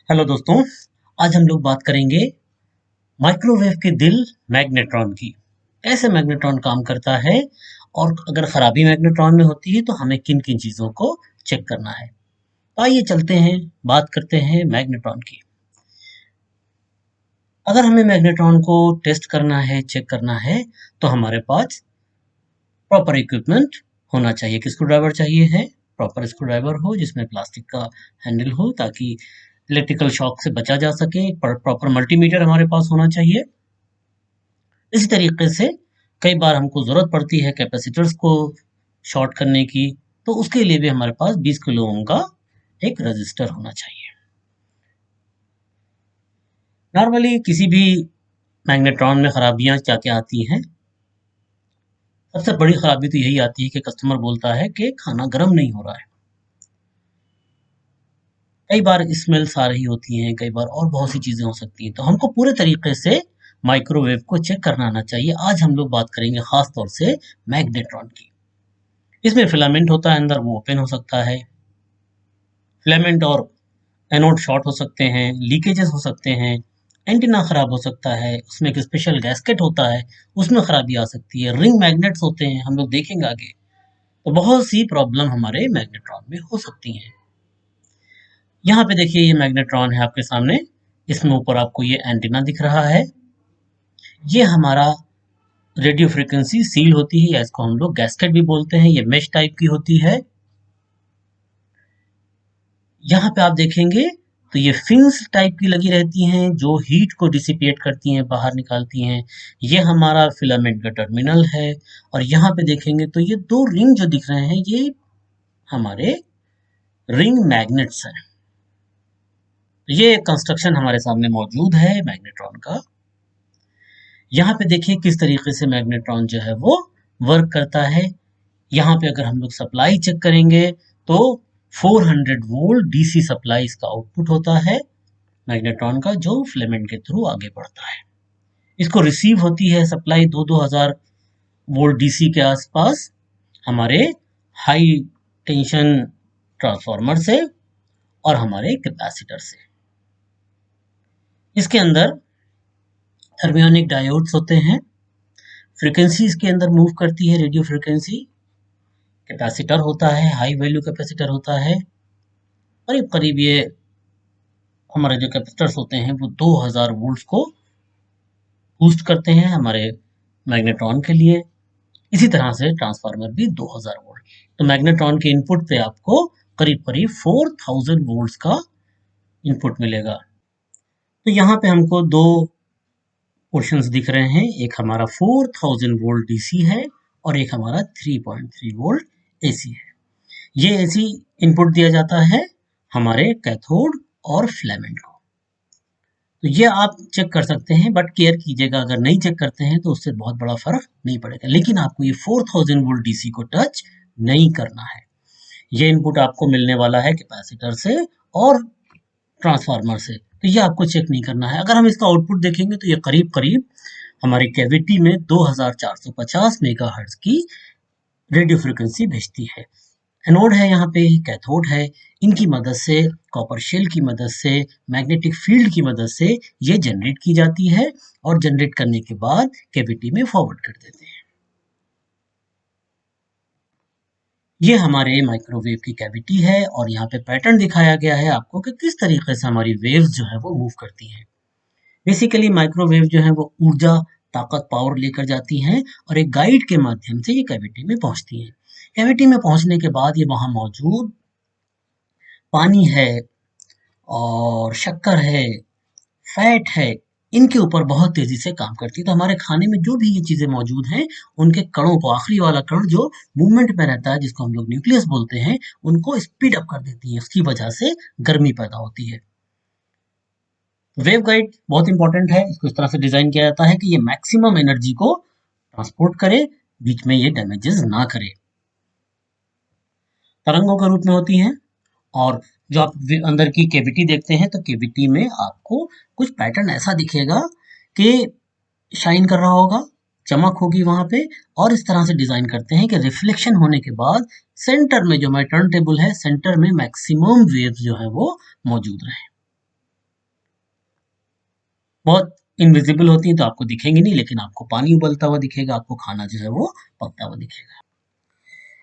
Hello दोस्तों। आज हम लोग बात करेंगे माइक्रोवेव के दिल मैग्नेट्रॉन की। कैसे मैग्नेट्रॉन काम करता है और अगर खराबी मैग्नेट्रॉन में होती है तो हमें किन किन चीज़ों को चेक करना है। तो आइए चलते हैं, बात करते हैं मैग्नेट्रॉन की। अगर हमें मैग्नेट्रॉन को टेस्ट करना है, चेक करना है, तो हमारे पास प्रॉपर इक्विपमेंट होना चाहिए। एक स्क्रू ड्राइवर चाहिए है, प्रॉपर स्क्रू ड्राइवर हो जिसमें प्लास्टिक का हैंडल हो ताकि इलेक्ट्रिकल शॉक से बचा जा सके। प्रॉपर मल्टीमीटर हमारे पास होना चाहिए। इसी तरीके से कई बार हमको ज़रूरत पड़ती है कैपेसिटर्स को शॉर्ट करने की, तो उसके लिए भी हमारे पास 20 किलो ओम का एक रजिस्टर होना चाहिए। नॉर्मली किसी भी मैग्नेट्रॉन में खराबियां क्या क्या आती हैं। सबसे बड़ी खराबी तो यही आती है कि कस्टमर बोलता है कि खाना गर्म नहीं हो रहा है। कई बार स्मेल्स आ रही होती हैं, कई बार और बहुत सी चीज़ें हो सकती हैं, तो हमको पूरे तरीके से माइक्रोवेव को चेक करना आना चाहिए। आज हम लोग बात करेंगे खास तौर से मैग्नेट्रॉन की। इसमें फिलामेंट होता है अंदर, वो ओपन हो सकता है। फिलामेंट और एनोड शॉर्ट हो सकते हैं, लीकेजेस हो सकते हैं, एंटीना खराब हो सकता है, उसमें एक स्पेशल गैस्केट होता है, उसमें खराबी आ सकती है, रिंग मैग्नेट्स होते हैं, हम लोग देखेंगे आगे। तो बहुत सी प्रॉब्लम हमारे मैग्नेट्रॉन में हो सकती हैं। यहाँ पे देखिए, ये मैग्नेट्रॉन है आपके सामने। इसमें ऊपर आपको ये एंटीना दिख रहा है। ये हमारा रेडियो फ्रिक्वेंसी सील होती है, या इसको हम लोग गैस्केट भी बोलते हैं। ये मेश टाइप की होती है। यहाँ पे आप देखेंगे तो ये फिन्स टाइप की लगी रहती हैं जो हीट को डिसिपेट करती हैं, बाहर निकालती हैं। ये हमारा फिलामेंट का टर्मिनल है। और यहाँ पे देखेंगे तो ये दो रिंग जो दिख रहे हैं, ये हमारे रिंग मैग्नेट्स हैं। ये कंस्ट्रक्शन हमारे सामने मौजूद है मैग्नेट्रॉन का। यहाँ पे देखिए किस तरीके से मैग्नेट्रॉन जो है वो वर्क करता है। यहाँ पे अगर हम लोग सप्लाई चेक करेंगे तो 400 वोल्ट डीसी सप्लाई इसका आउटपुट होता है मैग्नेट्रॉन का, जो फिलामेंट के थ्रू आगे बढ़ता है। इसको रिसीव होती है सप्लाई 2-2000 वोल्ट डीसी के आसपास हमारे हाई टेंशन ट्रांसफार्मर से और हमारे कैपेसिटर से। इसके अंदर थर्मियोनिक डायोड्स होते हैं। फ्रीक्वेंसी इसके अंदर मूव करती है, रेडियो फ्रीक्वेंसी। कैपेसिटर होता है, हाई वैल्यू कैपेसिटर होता है। करीब करीब ये हमारे जो कैपेसिटर्स होते हैं वो 2000 वोल्ट्स को बूस्ट करते हैं हमारे मैग्नेट्रॉन के लिए। इसी तरह से ट्रांसफार्मर भी 2000 वोल्ट। तो मैग्नेट्रॉन के इनपुट पे आपको करीब करीब 4000 वोल्ट्स का इनपुट मिलेगा। तो यहाँ पे हमको दो पोर्शंस दिख रहे हैं, एक हमारा 4000 वोल्ट डीसी है और एक हमारा 3.3 वोल्ट एसी है। ये एसी इनपुट दिया जाता है हमारे कैथोड और फिलामेंट को। तो ये आप चेक कर सकते हैं, बट केयर कीजिएगा, अगर नहीं चेक करते हैं तो उससे बहुत बड़ा फर्क नहीं पड़ेगा। लेकिन आपको ये 4000 वोल्ट डीसी को टच नहीं करना है। ये इनपुट आपको मिलने वाला है कैपेसिटर से और ट्रांसफार्मर से, तो ये आपको चेक नहीं करना है। अगर हम इसका आउटपुट देखेंगे तो ये करीब करीब हमारी कैविटी में 2450 मेगाहर्ट्ज की रेडियो फ्रिक्वेंसी भेजती है। एनोड है, यहाँ पे कैथोड है। इनकी मदद से, कॉपर शेल की मदद से, मैग्नेटिक फील्ड की मदद से ये जनरेट की जाती है और जनरेट करने के बाद कैविटी में फॉरवर्ड कर देते हैं। ये हमारे माइक्रोवेव की कैविटी है और यहाँ पे पैटर्न दिखाया गया है आपको कि किस तरीके से हमारी वेव्स जो है वो मूव करती हैं। बेसिकली माइक्रोवेव जो है वो ऊर्जा, ताकत, पावर लेकर जाती हैं और एक गाइड के माध्यम से ये कैविटी में पहुंचती हैं। कैविटी में पहुंचने के बाद ये वहां मौजूद पानी है और शक्कर है, फैट है, इनके ऊपर बहुत तेजी से काम करती है। तो हमारे खाने में जो भी ये चीजें मौजूद हैं, उनके कणों को, आखिरी वाला कण जो मूवमेंट में रहता है जिसको हम लोग न्यूक्लियस बोलते हैं, उनको स्पीड अप कर देती है। उसकी वजह से गर्मी पैदा होती है। वेव गाइड बहुत इंपॉर्टेंट है। इसको इस तरह से डिजाइन किया जाता है कि ये मैक्सिमम एनर्जी को ट्रांसपोर्ट करे, बीच में ये डैमेजेस ना करे। तरंगों के रूप में होती हैं। और जो आप अंदर की कैविटी देखते हैं तो कैविटी में आपको कुछ पैटर्न ऐसा दिखेगा कि शाइन कर रहा होगा, चमक होगी वहां पे। और इस तरह से डिजाइन करते हैं कि रिफ्लेक्शन होने के बाद सेंटर में जो हमारा टर्न टेबल है, सेंटर में मैक्सिमम वेव जो है वो मौजूद रहे। बहुत इनविजिबल होती हैं तो आपको दिखेंगी नहीं, लेकिन आपको पानी उबलता हुआ दिखेगा, आपको खाना जो है वो पकता हुआ दिखेगा।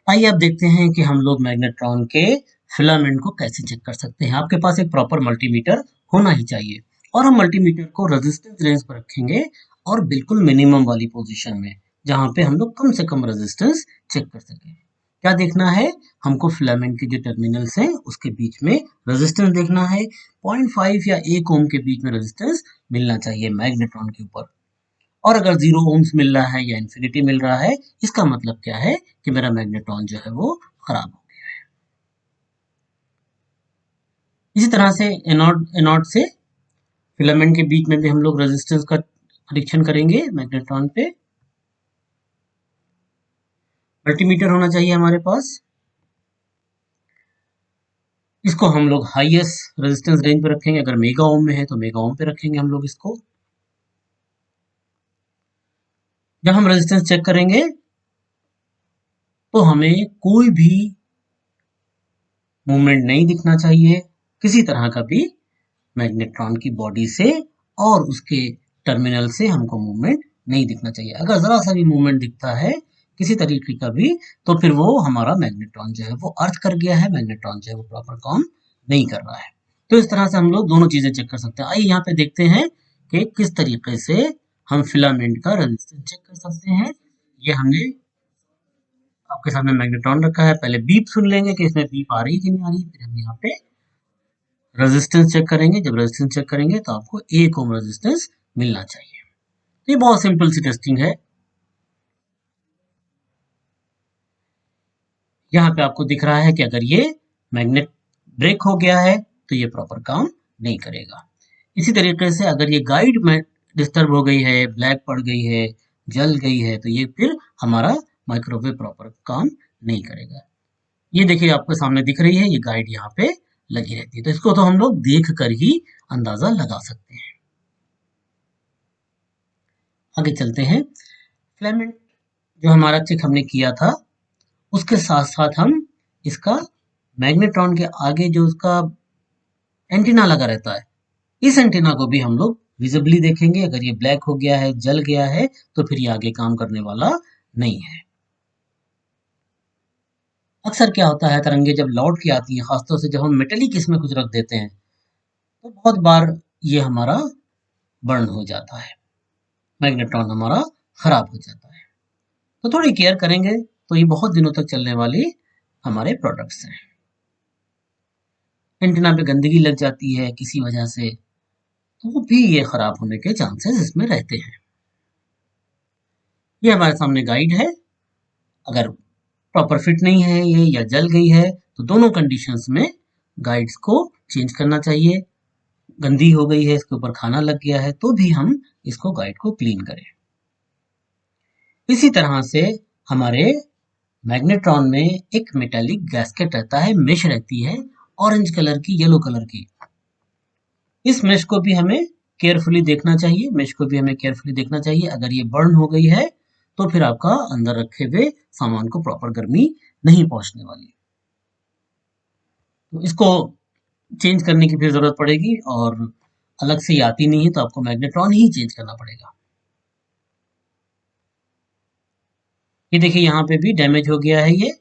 आइए अब देखते हैं कि हम लोग मैग्नेट्रॉन के फिलामेंट को कैसे चेक कर सकते हैं। आपके पास एक प्रॉपर मल्टीमीटर होना ही चाहिए और हम मल्टीमीटर को रेजिस्टेंस रेंज पर रखेंगे और बिल्कुल मिनिमम वाली पोजीशन में, जहां पे हम लोग कम से कम रेजिस्टेंस चेक कर सकें। क्या देखना है? हमको फिलामेंट के जो टर्मिनल्स हैं उसके बीच में रेजिस्टेंस देखना है। 0.5 या 1 ओम के बीच में रेजिस्टेंस मिलना चाहिए मैग्नेट्रॉन के ऊपर। और अगर 0 ओम्स मिल रहा है या इन्फिनिटी मिल रहा है, इसका मतलब क्या है कि मेरा मैग्नेट्रॉन जो है वो खराब हो गया है। इसी तरह से एनोड से फिलामेंट के बीच में भी हम लोग रेजिस्टेंस का परीक्षण करेंगे मैग्नेट्रॉन पे। मल्टीमीटर होना चाहिए हमारे पास। इसको हम लोग हाईएस्ट रेजिस्टेंस रेंज पे रखेंगे। अगर मेगा ओम में है तो मेगा ओम पे रखेंगे हम लोग इसको। जब हम रेजिस्टेंस चेक करेंगे तो हमें कोई भी मूवमेंट नहीं दिखना चाहिए, किसी तरह का भी मैग्नेट्रॉन की बॉडी से और उसके टर्मिनल से हमको मूवमेंट नहीं दिखना चाहिए। अगर जरा सा भी मूवमेंट दिखता है किसी तरीके का भी, तो फिर वो हमारा मैग्नेट्रॉन जो है वो अर्थ कर गया है, मैग्नेट्रॉन जो है वो प्रॉपर काम नहीं कर रहा है। तो इस तरह से हम लोग दोनों चीजें चेक कर सकते हैं। आइए यहाँ पे देखते हैं कि किस तरीके से हम फिलामेंट का रेजिस्टेंस चेक कर सकते हैं। ये हमने आपके सामने मैग्नेट्रॉन रखा है। पहले बीप सुन लेंगे कि इसमें बीप आ रही है कि नहीं आ रही है, फिर हम यहाँ पे रेजिस्टेंस चेक करेंगे। जब रेजिस्टेंस चेक करेंगे तो आपको 1 ओम रेजिस्टेंस मिलना चाहिए। तो ये बहुत सिंपल सी टेस्टिंग है। यहाँ पे आपको दिख रहा है कि अगर ये मैग्नेट ब्रेक हो गया है तो ये प्रॉपर काम नहीं करेगा। इसी तरीके से अगर ये गाइड में डिस्टर्ब हो गई है, ब्लैक पड़ गई है, जल गई है, तो ये फिर हमारा माइक्रोवेव प्रॉपर काम नहीं करेगा। ये देखिए आपके सामने दिख रही है, ये गाइड यहाँ पे लगी रहती है। तो इसको तो हम लोग देख कर ही अंदाजा लगा सकते हैं। आगे चलते हैं। फिलामेंट जो हमारा चेक हमने किया था, उसके साथ साथ हम इसका मैग्नेट्रॉन के आगे जो उसका एंटीना लगा रहता है, इस एंटीना को भी हम लोग विजिबली देखेंगे। अगर ये ब्लैक हो गया है, जल गया है, तो फिर ये आगे काम करने वाला नहीं है। अक्सर क्या होता है, तरंगे जब लौट के आती हैं, खासतौर से जब हम मेटेलिक इसमें कुछ रख देते हैं, तो बहुत बार ये हमारा बर्न हो जाता है, मैग्नेट्रॉन हमारा खराब हो जाता है। तो थोड़ी केयर करेंगे तो ये बहुत दिनों तक चलने वाली हमारे प्रोडक्ट्स हैं। एंटीना पे गंदगी लग जाती है किसी वजह से, तो भी ये खराब होने के चांसेस इसमें रहते हैं। ये हमारे सामने गाइड है। अगर प्रॉपर फिट नहीं है ये या जल गई है, तो दोनों कंडीशंस में गाइड्स को चेंज करना चाहिए। गंदी हो गई है, इसके ऊपर खाना लग गया है, तो भी हम इसको गाइड को क्लीन करें। इसी तरह से हमारे मैग्नेट्रॉन में एक मेटालिक गैस्केट रहता है, मेश रहती है ऑरेंज कलर की, येलो कलर की। इस मेश को भी हमें केयरफुली देखना चाहिए। मेश को भी हमें केयरफुली देखना चाहिए। अगर ये बर्न हो गई है तो फिर आपका अंदर रखे हुए सामान को प्रॉपर गर्मी नहीं पहुंचने वाली। तो इसको चेंज करने की फिर जरूरत पड़ेगी और अलग से ये आती नहीं है, तो आपको मैग्नेट्रॉन ही चेंज करना पड़ेगा। ये देखिए यहाँ पे भी डैमेज हो गया है ये,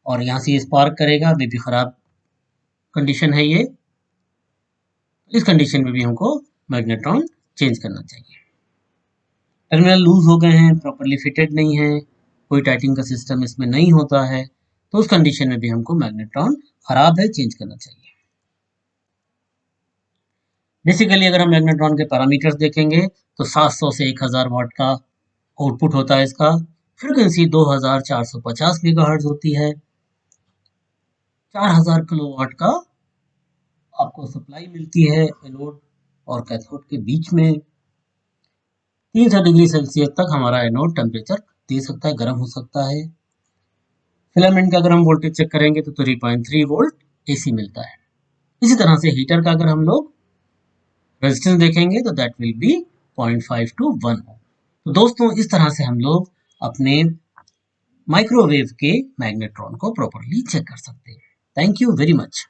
और यहाँ से ये स्पार्क करेगा, अभी भी खराब कंडीशन है ये। इस कंडीशन में भी हमको मैग्नेट्रॉन चेंज करना चाहिए। टर्मिनल लूज हो गए हैं, प्रॉपरली फिटेड नहीं है, कोई टाइटिंग का सिस्टम इसमें नहीं होता है, तो उस कंडीशन में भी हमको मैग्नेट्रॉन खराब है, चेंज करना चाहिए। बेसिकली अगर हम मैग्नेट्रॉन के पैरामीटर्स देखेंगे तो 700 से 1000 वाट का आउटपुट होता है इसका। फ्रीक्वेंसी 2450 मेगाहर्ट्ज होती है। 4000 किलोवाट का आपको सप्लाई मिलती है एनोड और कैथोड के बीच में। 300 डिग्री सेल्सियस तक हमारा एनोड टेम्परेचर दे सकता है, गर्म हो सकता है। फिलामेंट का अगर हम वोल्टेज चेक करेंगे तो 3.3 वोल्ट एसी मिलता है। इसी तरह से हीटर का अगर हम लोग रेजिस्टेंस देखेंगे तो दैट विल बी 0.5 to 1 ओम। तो दोस्तों इस तरह से हम लोग अपने माइक्रोवेव के मैग्नेट्रॉन को प्रॉपरली चेक कर सकते हैं। Thank you very much.